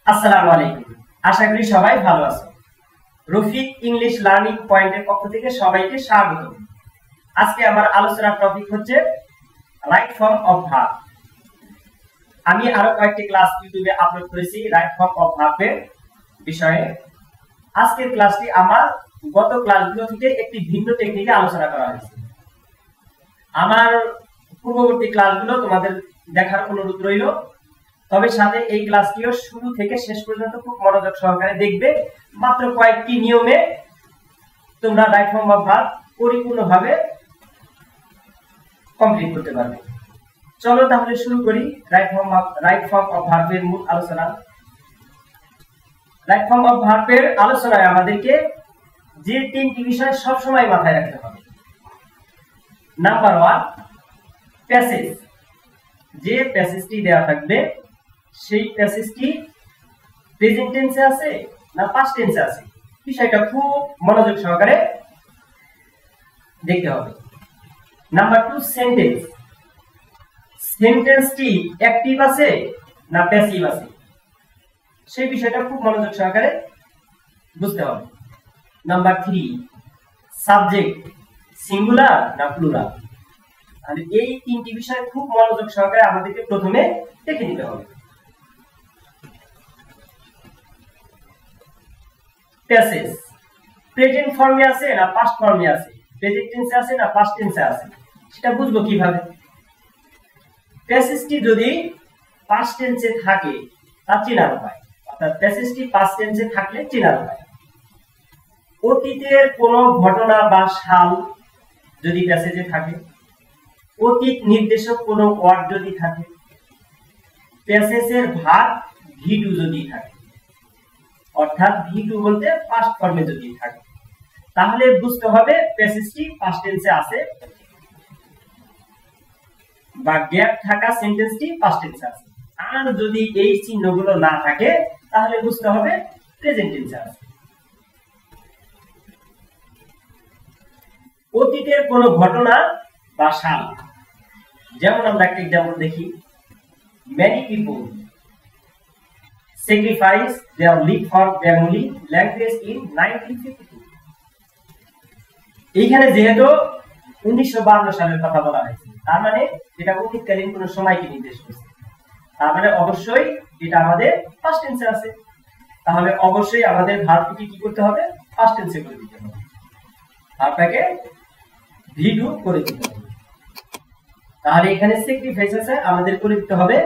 আসসালামু আলাইকুম। আশা করি সবাই ভালো আছো। রফিক ইংলিশ লার্নিং পয়েন্টের পক্ষ থেকে সবাইকে স্বাগত। আজকে আমার আলোচনার টপিক হচ্ছে রাইট ফর্ম অফ ভার্ব। আমি আরো কয়েকটি ক্লাস ইউটিউবে আপলোড করেছি রাইট ফর্ম অফ ভার্বের বিষয়ে। আজকের ক্লাসটি আমার গত ক্লাসগুলো থেকে একটি ভিন্ন টেকনিকে আলোচনা করা হয়েছে। আমার পূর্ববর্তী ক্লাসগুলো তোমাদের দেখার অনুরোধ রইল। তবে সাথে এই ক্লাসটিও শুরু থেকে শেষ পর্যন্ত খুব মনোযোগ সহকারে দেখবে। মাত্র কয়েকটি নিয়মে তোমরা রাইট ফর্ম অফ ভার্ব পরিপূর্ণভাবে কমপ্লিট করতে পারবে। চলো তাহলে শুরু করি রাইট ফর্ম অফ ভার্বের মূল আলোচনা। রাইট ফর্ম অফ ভার্বের আলোচনায় আমাদেরকে যে তিনটি বিষয় সবসময় মাথায় রাখতে হবে। Number 1, passage. যে প্যাসেজটি দেওয়া থাকবে সেই প্যাসেজটি প্রেজেন্ট টেন্সে আছে না পাস্ট টেন্সে আছে, বিষয়টা খুব মনোযোগ সহকারে দেখতে হবে। Number 2, sentence. সেন্টেন্সটি অ্যাক্টিভ আছে না প্যাসিভ আছে, সেই বিষয়টা খুব মনোযোগ সহকারে বুঝতে হবে। নাম্বার 3, সাবজেক্ট, সিঙ্গুলার না প্লুরাল। তাহলে এই তিনটি বিষয় খুব মনোযোগ সহকারে আমাদেরকে প্রথমে দেখে নিতে হবে। প্যাসেজ প্রেজেন্ট ফর্মে আছে না পাস্ট ফর্মে আছে, প্রেজেন্ট টেন্সে আছে না পাস্ট টেন্সে আছে, সেটা বুঝবো কিভাবে? প্যাসেজটি যদি পাস্ট টেন্সে থাকে তা চেনার উপায়, অর্থাৎ প্যাসেজটি পাস্ট টেন্সে থাকলে চেনার উপায়। অতীতের কোনো ঘটনা বা সাল যদি প্যাসেজে থাকে, অতীত নির্দেশক কোনো ওয়ার্ড যদি থাকে, প্যাসেজের ভার্ব ভি2 যদি থাকে, অর্থাৎ ভি2 বলতে পাস্ট ফর্মে যদি থাকে, তাহলে বুঝতে হবে প্যাসেজটি পাস্ট টেন্সে আছে বা গ্যাপ থাকা সেন্টেন্সটি পাস্ট টেন্সে আছে। আর যদি এই চিহ্নগুলো না থাকে তাহলে বুঝতে হবে প্রেজেন্ট টেন্সে আছে। অতীতের কোনো ঘটনা বা সাল, যেমন আমরা একটা এক্সাম্পল দেখি, many people sacrifice their life for Bengali language in 1952। এইখানে যেহেতু 1952 সালের কথা বলা হয়েছে, তার মানে এটা অতীতকালীন কোন সময়কে নির্দেশ করছে, তার মানে অবশ্যই এটা আমাদের পাস্ট টেন্সে আছে। তাহলে অবশ্যই আমাদের ভার্বটি কি করতে হবে? পাস্ট টেন্সে করে দিতে হবে, ভার্বটাকে ভি2 করে দিতে হবে। তাহলে এখানে স্যাক্রিফাইস আছে, আমাদের করে দিতে হবে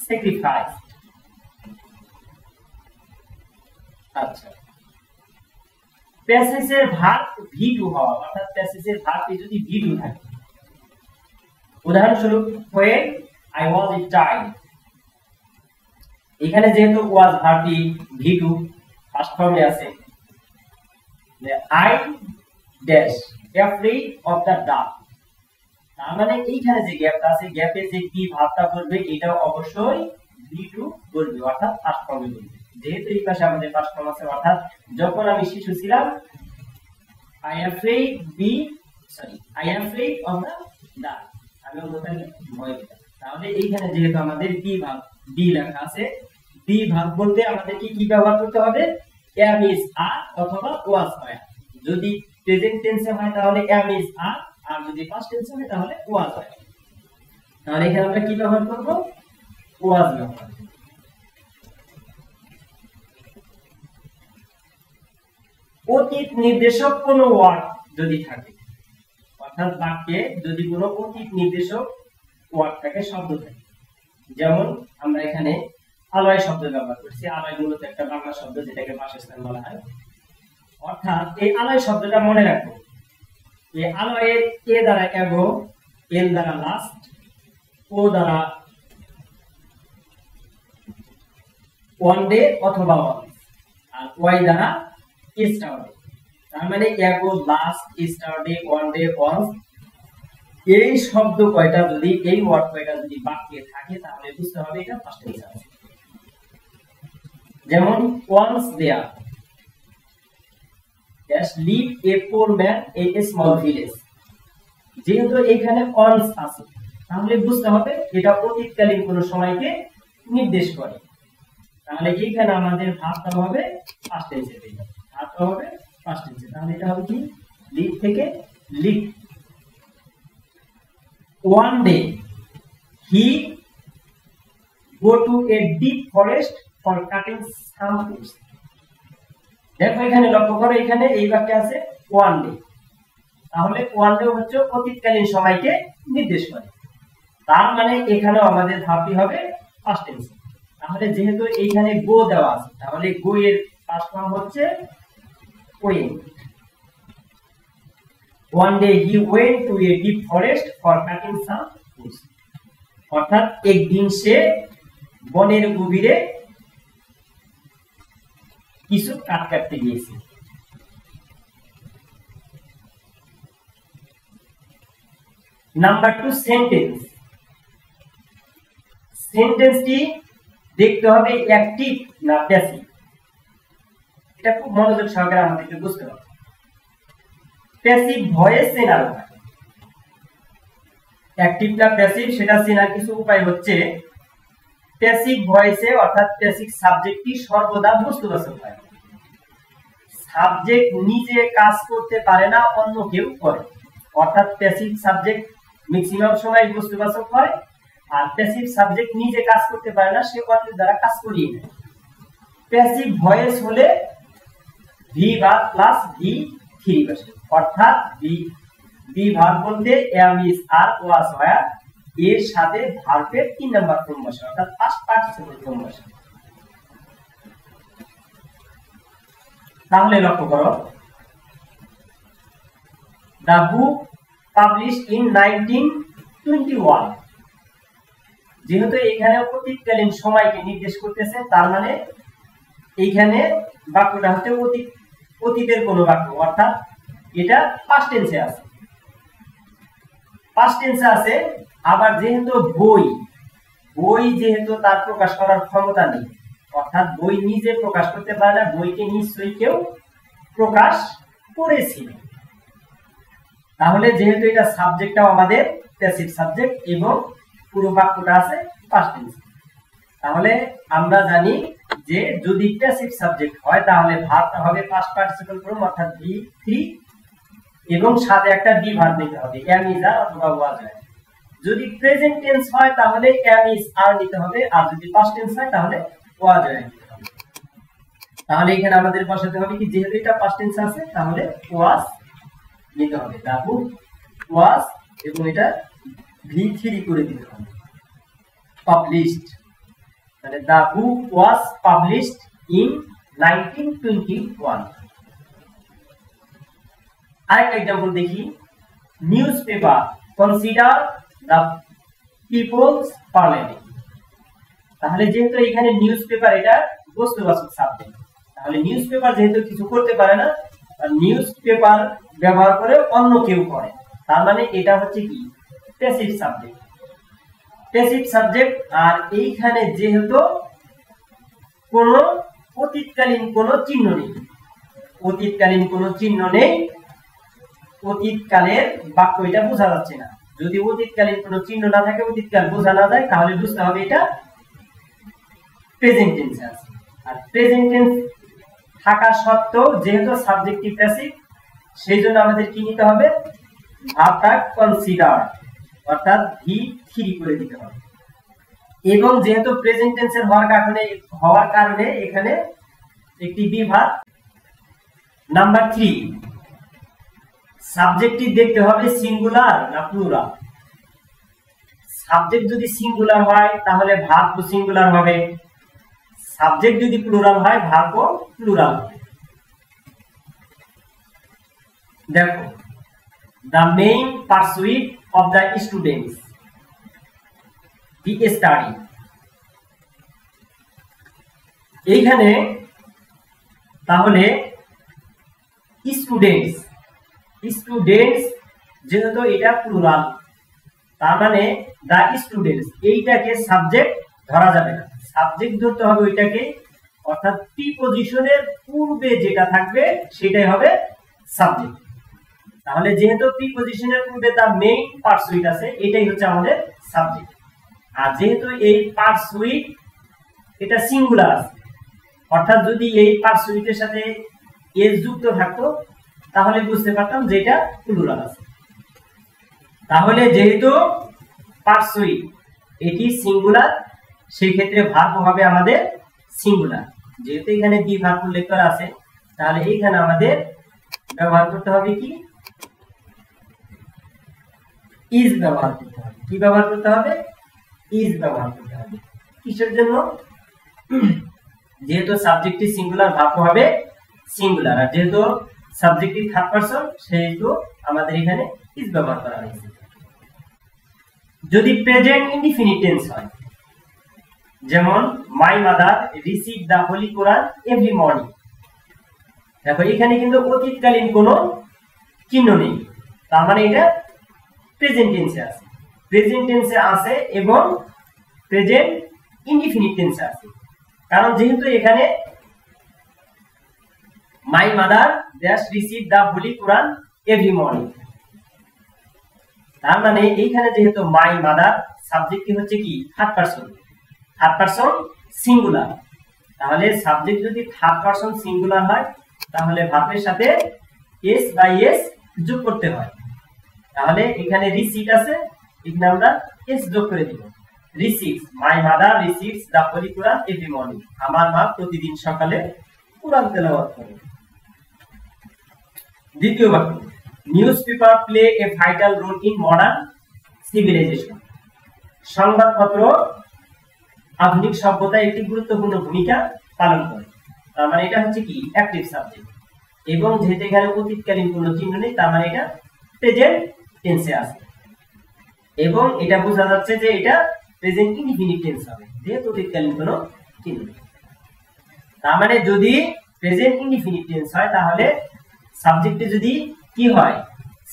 স্যাক্রিফাইস। আচ্ছা, প্যাসেজের ভার্ব ভি2 হওয়া, অর্থাৎ প্যাসেজের ভার্বটি যদি ভি2 থাকে, উদাহরণস্বরূপ when I was a child, এখানে যেহেতু was ভার্বটি ভি2 ফার্স্ট ফর্মে আছে, I dash afraid of the dark, তার মানে এইখানে যে গ্যাপটা আছে, গ্যাপে যে কি ভাবটা করবে এটা অবশ্যই ভি2 বলবে, অর্থাৎ ফার্স্ট ফর্মে বলবে। যেহেতু এই পাশে আমাদের ফার্স্ট ফর্ম আছে, অর্থাৎ যখন আমি শিশু ছিলাম I am afraid of the dark, আমি অন্ধকারকে ভয় পেতাম। তাহলে এইখানে যেহেতু আমাদের বি ভাব বি লেখা আছে, বি ভাব বলতে আমাদের কি ব্যবহার করতে হবে? am is are অথবা was হয়। যদি প্রেজেন্ট টেন্সে হয় তাহলে am is are, আর যদি পাস্ট টেন্সে হয় তাহলে was হয়। তাহলে এখানে আমরা কি ব্যবহার করব? was ব্যবহার করব। অতীত নির্দেশক কোনো ওয়ার্ড যদি থাকে, অর্থাৎ বাক্যে যদি কোনো অতীত নির্দেশক ওয়ার্ড থাকে, শব্দ থাকে, যেমন আমরা এখানে আলয় শব্দ ব্যবহার করছি। আলয় মূলত একটা বাংলা শব্দ, যেটাকে বাসস্থান বলা হয়। অর্থাৎ এই আলয় শব্দটা মনে রাখবো, এই আলয়ের এ দ্বারা এগো, এল দ্বারা লাস্ট, ও দ্বারা ওয়ান ডে অথবা ওয়ান, আর ওয়াই দ্বারা স্টারডে। তার মানে এগো, last, yesterday, one day, once, এই শব্দ কয়টা যদি, এই ওয়ার্ড কয়টা যদি বাক্যে থাকে তাহলে বুঝতে হবে এটা পাস্ট টেন্সে আছে। যেমন once there lived a poor man in a small village, যেহেতু এখানে once আছে তাহলে বুঝতে হবে এটা অতীতকালীন কোন সময়কে নির্দেশ করে। তাহলে তাহলে এইখানে আমাদের ভাবটা হবে পাস্ট টেন্সে, ভাবটা হবে পাস্ট টেন্সে। তাহলে এটা হবে কি লিড থেকে lead. One day he go to a deep forest for cutting some woods। দেখো এখানে লক্ষ্য করো, এখানে এই বাক্যে আছে ওয়ান ডে, তাহলে ওয়ান ডে হচ্ছে অতীতকালীন সময়কে নির্দেশ করে, তার মানে এখানেও আমাদের ভাবটি হবে পাস্ট টেন্স। তাহলে যেহেতু এইখানে গো দেওয়া আছে, তাহলে গো এর পাস্ট ফর্ম হচ্ছে went. One day he went to a deep forest for cutting some Woods, অর্থাৎ একদিন সে বনের গভীরে কিছু কাঠ কাটতে গিয়েছে। Number 2 sentence. সেন্টেন্সটি দেখতে হবে অ্যাক্টিভ না প্যাসিভ, এটা খুব মনোযোগ সহকারে আমাদেরকে বুঝতে হবে। প্যাসিভ ভয়েস চেনার উপায়, অ্যাক্টিভ না প্যাসিভ সেটা চেনার কিছু উপায় হচ্ছে, প্যাসিভ ভয়েসে অর্থাৎ প্যাসিভ সাবজেক্টটি সর্বদা বস্তুবাচক হয়। সাবজেক্ট নিজে কাজ করতে পারে না, অন্য কেউ করে, অর্থাৎ প্যাসিভ সাবজেক্ট ম্যাক্সিমাম সময় বস্তুবাচক হয়, আর প্যাসিভ সাবজেক্ট নিজে কাজ করতে পারে না, সে অন্যের দ্বারা কাজ করিয়ে নেয়। প্যাসিভ ভয়েস হলে V verb plus V three বসে, অর্থাৎ ভি ভার্ব বলতে am is are was were এর সাথে ভার্বের 3 নাম্বার ফর্ম বসে, অর্থাৎ পাস্ট পার্টিসিপল ফর্ম বসে। তাহলে লক্ষ্য করো, দ্য বুক পাবলিশড ইন 1921, যেহেতু এখানে অতীতকালীন সময়কে নির্দেশ করতেছে, তার মানে এইখানে বাক্যটা হচ্ছে অতীতের কোন বাক্য, অর্থাৎ এটা পাস্ট টেন্সে আছে, পাস্ট টেন্সে আছে। আবার যেহেতু বই যেহেতু তার প্রকাশ করার ক্ষমতা নেই, অর্থাৎ বই নিজে প্রকাশ করতে পারে না, বইকে নিশ্চয়ই কেউ প্রকাশ করেছিল। তাহলে যেহেতু এটা সাবজেক্টটাও আমাদের প্যাসিভ সাবজেক্ট এবং পুরো বাক্যটা আছে পাস্ট টেন্স, তাহলে আমরা জানি যে যদি প্যাসিভ সাবজেক্ট হয় তাহলে ভার্বটা হবে পাস্ট পার্টিসিপল ফর্ম অর্থাৎ ভি থ্রি, এবং সাথে একটা বি ভার্ব নিতে হবে, এম ইজ আর অথবা ওয়াজ ওয়্যার। যদি প্রেজেন্ট টেন্স হয় তাহলে এম ইজ আর নিতে হবে, আর যদি পাস্ট টেন্স হয় তাহলে ওয়াজ ওয়্যার নিতে হবে। তাহলে এখানে আমাদের বসাতে হবে কি, যেহেতু এটা পাস্ট টেন্স আছে তাহলে ওয়াজ নিতে হবে, দা বুক ওয়াজ, এবং এটা ভি থ্রি করে দিতে হবে, পাবলিশড। তাহলে দা বুক ওয়াজ পাবলিশড ইন 1921। আরেকটা एग्जांपल দেখি, নিউজ পেপার কনসিডার দা পিপলস পার্লামেন্ট। তাহলে যেহেতু এখানে নিউজ পেপার এটা বস্তুবাচক সাবজেক্ট, তাহলে নিউজ পেপার যেহেতু কিছু করতে পারে না, নিউজ পেপার ব্যবহার করে অন্য কেউ করে, তার মানে এটা হচ্ছে কি প্যাসিভ সাবজেক্ট, প্যাসিভ সাবজেক্ট। আর এইখানে যেহেতু কোনো অতীতকালীন কোনো চিহ্ন নেই, অতীতকালীন কোনো চিহ্ন নেই, অতীতকালের বাক্য এটা বোঝা যাচ্ছে না। যদি অতীতকালীন কোনো চিহ্ন না থাকে, অতীতকাল বোঝা না যায়, তাহলে বুঝতে হবে এটা প্রেজেন্ট টেন্সে আছে। আর প্রেজেন্ট টেন্স থাকা সত্ত্বেও যেহেতু সাবজেক্টটি প্যাসিভ, সেই জন্য আমাদের কি নিতে হবে, ভার্বটা কনসিডার অর্থাৎ ভি থ্রি করে দিতে হবে। এবং যেহেতু প্রেজেন্ট টেন্সের হওয়ার কারণে এখানে একটি বি ভার্ব। নাম্বার 3, সাবজেক্টটি দেখতে হবে সিঙ্গুলার না প্লুরাল। সাবজেক্ট যদি সিঙ্গুলার হয় তাহলে ভার্ব সিঙ্গুলার হবে, সাবজেক্ট যদি প্লুরাল হয় ভার্ব প্লুরাল হবে। দেখো, the main pursuit of the students the study, এইখানে তাহলে স্টুডেন্টস যেহেতু এটা প্লুরাল, তার মানে দা স্টুডেন্টস এইটাকে সাবজেক্ট ধরা যাবে না, সাবজেক্ট ধরতে হবে ওইটাকে, অর্থাৎ প্রিপজিশনের পূর্বে যেটা থাকবে সেটাই হবে সাবজেক্ট। তাহলে যেহেতু প্রিপজিশনের পূর্বে দা মেইন পারসুইট আছে, এটাই হচ্ছে আমাদের সাবজেক্ট। আর যেহেতু এই পারসুইট এটা সিঙ্গুলার আছে, অর্থাৎ যদি এই পার্সুইটের সাথে এস যুক্ত থাকতো তাহলে বুঝতে পারতাম যে এটা প্লুরাল আছে। তাহলে যেহেতু পার্সুইট এটি সিঙ্গুলার, সেই ক্ষেত্রে ভার্ব হবে আমাদের সিঙ্গুলার। যেহেতু এখানে বি ভার্ব উল্লেখ করা আছে, তাহলে এইখানে আমাদের ব্যবহার করতে হবে কি, ইজ ব্যবহার করতে হবে। কি ব্যবহার করতে হবে? ইজ ব্যবহার করতে হবে। কিসের জন্য? যেহেতু সাবজেক্টটি সিঙ্গুলার, ভার্ব হবে সিঙ্গুলার, আর যেহেতু সাবজেক্টটি থার্ড পারসন, সেহেতু আমাদের এখানে ইজ ব্যবহার করা হয়েছে। যদি প্রেজেন্ট ইনডিফিনিট টেন্স হয়, যেমন my mother receive the holy Quran every morning, দেখো এখানে কিন্তু অতীতকালীন কোনো চিহ্ন নেই, তার মানে এটা প্রেজেন্ট টেন্সে আছে। প্রেজেন্ট টেন্সে আছে এবং প্রেজেন্ট ইনডিফিনিট টেন্সে আছে, কারণ যেহেতু এখানে my mother dash receive the holy Quran every morning, তার মানে এইখানে যেহেতু মাই মাদার সাবজেক্টটি হচ্ছে কি third person, third person singular, তাহলে সাবজেক্ট যদি থার্ড পারসন সিঙ্গুলার হয় তাহলে ভার্বের সাথে এস বাই এস যোগ করতে হয়। তাহলে এখানে রিসিভ আছে, এখানে আমরা এস যোগ করে দিব। Receives, my mother receives the holy Quran every morning, আমার মা প্রতিদিন সকালে কোরআন তেলাওয়াত করে। দ্বিতীয় বাক্য, newspaper play a vital role in modern civilization, সংবাদপত্র আধুনিক সভ্যতায় একটি গুরুত্বপূর্ণ ভূমিকা পালন করে। তার মানে এটা হচ্ছে কি অ্যাক্টিভ সাবজেক্ট, এবং যেহেতু এখানে অতীতকালীন কোনো চিহ্ন নেই, তার মানে এটা প্রেজেন্ট টেন্সে আছে, এবং এটা বোঝা যাচ্ছে যে এটা প্রেজেন্ট ইনডিফিনিট টেন্স হবে, যেহেতু অতীতকালীন কোনো চিহ্ন নেই। তার মানে যদি প্রেজেন্ট ইনডিফিনিট টেন্স হয় তাহলে সাবজেক্টে যদি কি হয়,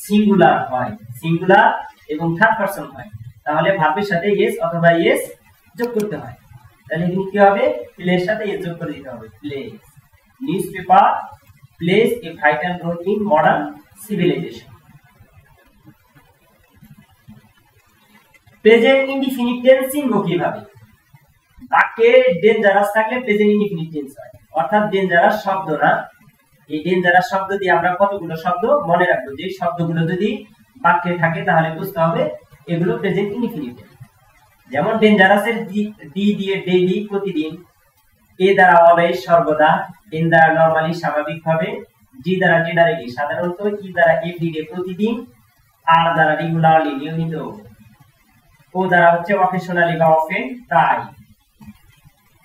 সিঙ্গুলার হয়, সিঙ্গুলার এবং থার্ড পারসন হয়, তাহলে ভার্বের সাথে ইয়েস অথবা ইয়েস যোগ করতে হয়। তাহলে এখানে কি হবে, প্লের সাথে ইয়েস যোগ করে দিতে হবে। Plays, newspaper plays a vital role in modern civilization. Present indefinite tense চিনব কিভাবে? বাক্যে ডেঞ্জারাস থাকলে প্রেজেন্ট ইনডিফিনিট টেন্স হয়, অর্থাৎ ডেঞ্জারাস শব্দ না। এই ডেঞ্জারাস শব্দ দিয়ে আমরা কতগুলো শব্দ মনে রাখবো, যে শব্দগুলো যদি বাক্যে থাকে তাহলে বুঝতে হবে এগুলো প্রেজেন্ট ইনডিফিনিট। যেমন ডেঞ্জারাসের ডি দিয়ে ডেইলি প্রতিদিন, এ দ্বারা অলওয়েজ সর্বদা, এন দ্বারা নরমালি স্বাভাবিকভাবে, জি দ্বারা জেনারেলি সাধারণত, ই দ্বারা এভরিডে প্রতিদিন, আর দ্বারা রেগুলারলি নিয়মিত, ও দ্বারা হচ্ছে অকেশনালি বা অফেন প্রায়,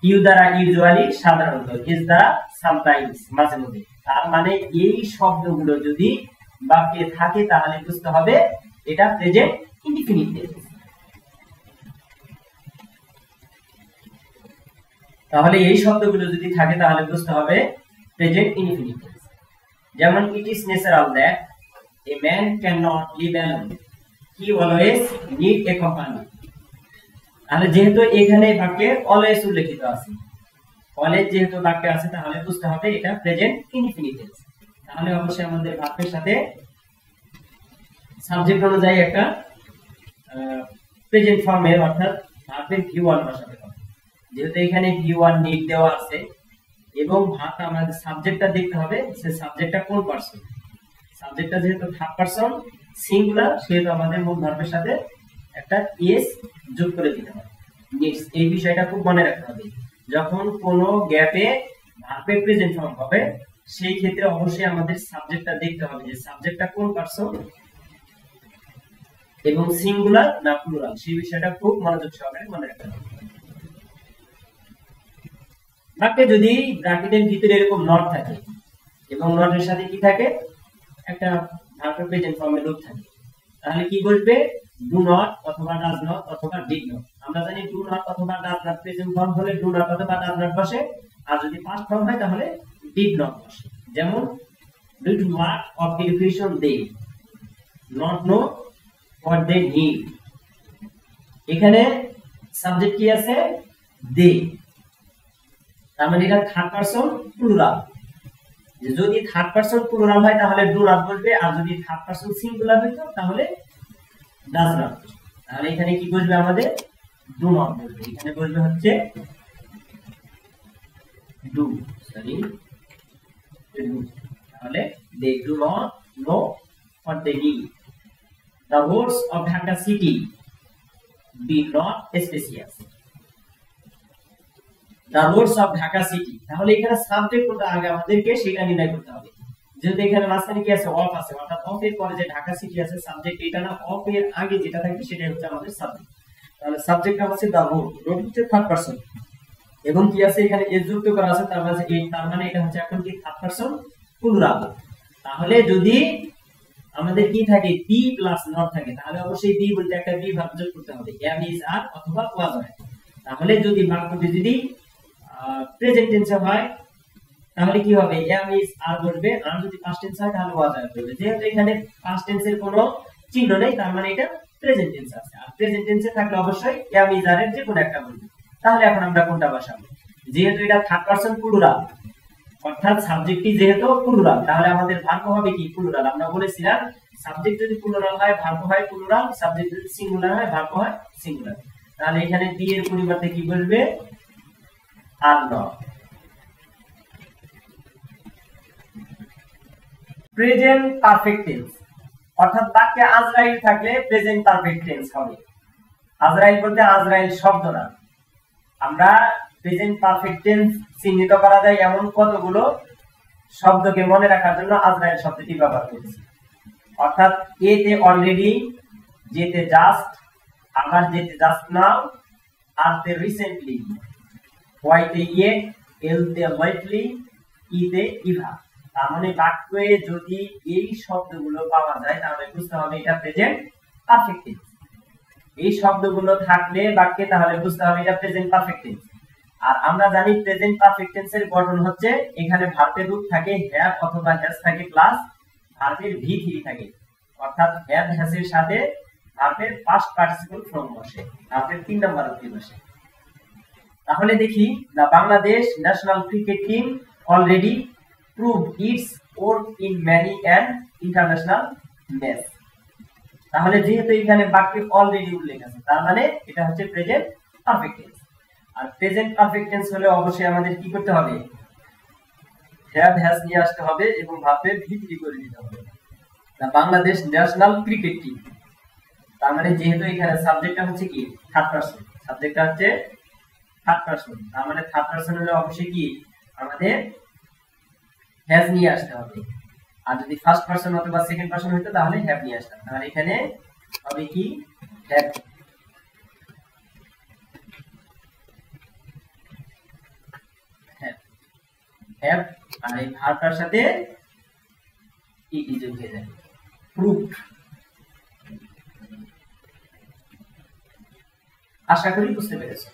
ইউ দ্বারা ইউজুয়ালি সাধারণত, এস দ্বারা সামটাইমস মাঝে মধ্যে। তার মানে এই শব্দগুলো যদি বাক্যে থাকে তাহলে বুঝতে হবে এটা প্রেজেন্ট ইনডিফিনিট টেন্স। তাহলে এই শব্দগুলো যদি থাকে তাহলে বুঝতে হবে প্রেজেন্ট ইনডিফিনিট টেন্স। যেমন it is natural that a man can not live alone, he always need a company. তাহলে যেহেতু এখানে বাক্যে অলওয়েজ উল্লেখিত আছে, অলওয়েজ যেহেতু বাক্যে আছে তাহলে বুঝতে হবে এটা প্রেজেন্ট ইনডিফিনিট টেন্স। তাহলে অবশ্যই আমাদের ভার্বের সাথে সাবজেক্ট অনুযায়ী একটা প্রেজেন্ট ফর্মের অর্থাৎ ভার্বের ভি1 বসাতে হবে। যেহেতু এখানে ভি1 নিড দেওয়া আছে এবং ভার্ব আমাদের সাবজেক্টটা দেখতে হবে, সে সাবজেক্টটা কোন পারসন। সাবজেক্টটা যেহেতু থার্ড পারসন সিঙ্গুলার, সেহেতু আমাদের মূল ভার্বের সাথে একটা এস যোগ করে দিতে হবে। নেক্সট, এই বিষয়টা খুব মনে রাখতে হবে, যখন কোনো গ্যাপে ভার্বের প্রেজেন্ট ফর্ম হবে সেই ক্ষেত্রে অবশ্যই আমাদের সাবজেক্টটা দেখতে হবে যে সাবজেক্টটা কোন পারসন এবং সিঙ্গুলার না প্লুরাল, সেই বিষয়টা খুব মনোযোগ সহকারে মনে রাখতে হবে। বাক্যে যদি ব্র্যাকেটের ভিতরে এরকম নট থাকে এবং নটের সাথে কি থাকে, একটা ভার্বের প্রেজেন্ট ফর্মের রূপ থাকে, তাহলে কি বলবে, ডু নট অথবা ডাজ নট অথবা ডিড নট। আমরা জানি ডু নট অথবা ডাজ নট প্রেজেন্ট ফর্ম হলে ডু নট অথবা ডাজ নট বসে, আর যদি পাস্ট ফর্ম হয় তাহলে ডিড নট বসে। যেমন did work of education they not know what they need, এখানে সাবজেক্ট কি আছে, দে, তার মানে এটা থার্ড পারসন প্লুরাল। যদি থার্ড পারসন প্লুরাল হয় তাহলে ডু নট বলবে, আর যদি থার্ড পারসন সিঙ্গুলার হইতো তাহলে ডাজ নট। তাহলে এখানে কি বলবে, আমাদের ডু নট বলবে। এখানে বলবে হচ্ছে ডু, সরি ডু, তাহলে they do not know what they need. The roads of Dhaka city be not spacious. The roads of Dhaka city, তাহলে এখানে সাবজেক্ট কোনটা আগে আমাদেরকে সেটা নির্ণয় করতে হবে। যেহেতু এখানে মাঝখানে কি আছে, অফ আছে, অর্থাৎ অফ এর পরে যে ঢাকা সিটি আছে সাবজেক্ট এটা না, অফ এর আগে যেটা থাকবে সেটাই হচ্ছে আমাদের সাবজেক্ট। তাহলে সাবজেক্টটা হচ্ছে দা রোড, রোড হচ্ছে থার্ড পারসন এবং কি আছে এখানে এস যুক্ত করা আছে, তার মানে এটা হচ্ছে এখন কি থার্ড পারসন প্লুরাল। তাহলে যদি আমাদের কি থাকে বি প্লাস নট থাকে তাহলে অবশ্যই বি বলতে একটা বি ভার্ব যোগ করতে হবে, এম ইজ আর অথবা ওয়াজ হয়। তাহলে যদি বাক্যটি যদি প্রেজেন্ট টেন্সে হয় তাহলে কি হবে, এম ইজ আর বলবে, আর যদি পাস্ট টেন্স হয় তাহলে ওয়াজ হয় বলবে। যেহেতু এখানে পাস্ট টেন্সের কোনো চিহ্ন নেই তার মানে এটা প্রেজেন্ট টেন্স আছে, আর প্রেজেন্ট টেন্সে থাকলে অবশ্যই এম ইজ আর এর যে কোনো একটা বলবে। তাহলে এখন আমরা কোনটা বসাবো, যেহেতু এটা থার্ড পারসন প্লুরাল অর্থাৎ সাবজেক্টটি যেহেতু প্লুরাল তাহলে আমাদের ভার্ব হবে কি প্লুরাল। আমরা বলেছিলাম সাবজেক্ট যদি প্লুরাল হয় ভার্ব হয় প্লুরাল, সাবজেক্ট যদি সিঙ্গুলার হয় ভার্ব হয় সিঙ্গুলার। তাহলে এখানে বি এর পরিবর্তে কি বলবে, are not. Present perfect tense অর্থাৎ বাক্যে আজরাইল থাকলে প্রেজেন্ট পারফেক্ট টেন্স হবে। আজরাইল বলতে আজরাইল শব্দ না, আমরা প্রেজেন্ট পারফেক্ট টেন্স চিহ্নিত করা যায় এমন কতগুলো শব্দকে মনে রাখার জন্য আজরাইল শব্দটি ব্যবহার করেছি। অর্থাৎ এ তে অলরেডি, যেতে জাস্ট, আবার যেতে জাস্ট নাও, আর তে রিসেন্টলি, ওয়াই তে ইয়েট, এল তে লাইটলি, ই তে ইভা। তার মানে বাক্যে যদি এই শব্দগুলো পাওয়া যায় তাহলে বুঝতে হবে এটা প্রেজেন্ট পারফেক্ট টেন্স। এই শব্দগুলো থাকলে বাক্যে তাহলে বুঝতে হবে এটা প্রেজেন্ট পারফেক্ট টেন্স। আর আমরা জানি প্রেজেন্ট পারফেক্ট টেন্সের গঠন হচ্ছে এখানে ভার্বের রূপ থাকে হ্যাভ অথবা হ্যাজ থাকে প্লাস ভার্বের ভি3 থাকে, অর্থাৎ হ্যাভ হ্যাজ এর সাথে ভার্বের পাস্ট পার্টিসিপল ফর্ম বসে, ভার্বের 3 নাম্বার অবধি বসে। তাহলে দেখি the Bangladesh national cricket team already proved its worth in many and international matches. তাহলে যেহেতু এখানে বাক্যে অলরেডি উল্লেখ আছে তার মানে এটা হচ্ছে প্রেজেন্ট পারফেক্ট টেন্স। আর প্রেজেন্ট পারফেক্ট টেন্স হলে অবশ্যই আমাদের কি করতে হবে, হ্যাভ হ্যাজ নিয়ে আসতে হবে এবং ভার্বের ভি3 করে দিতে হবে। দা বাংলাদেশ ন্যাশনাল ক্রিকেট টিম, তার মানে যেহেতু এখানে সাবজেক্টটা হচ্ছে কি থার্ড পারসন, সাবজেক্টটা হচ্ছে থার্ড পারসন, তার মানে থার্ড পারসন হলে অবশ্যই কি আমাদের হ্যাজ নিয়ে আসতে হবে। আর যদি ফার্স্ট পারসন অথবা সেকেন্ড পারসন হতো তাহলে হ্যাভ নিয়ে আসতাম। তাহলে এখানে হবে কি হ্যাভ, হ্যাভ আর এই ভার্বটার সাথে ইটি যোগ হয়ে যাবে, প্রুভড। আশা করি বুঝতে পেরেছো।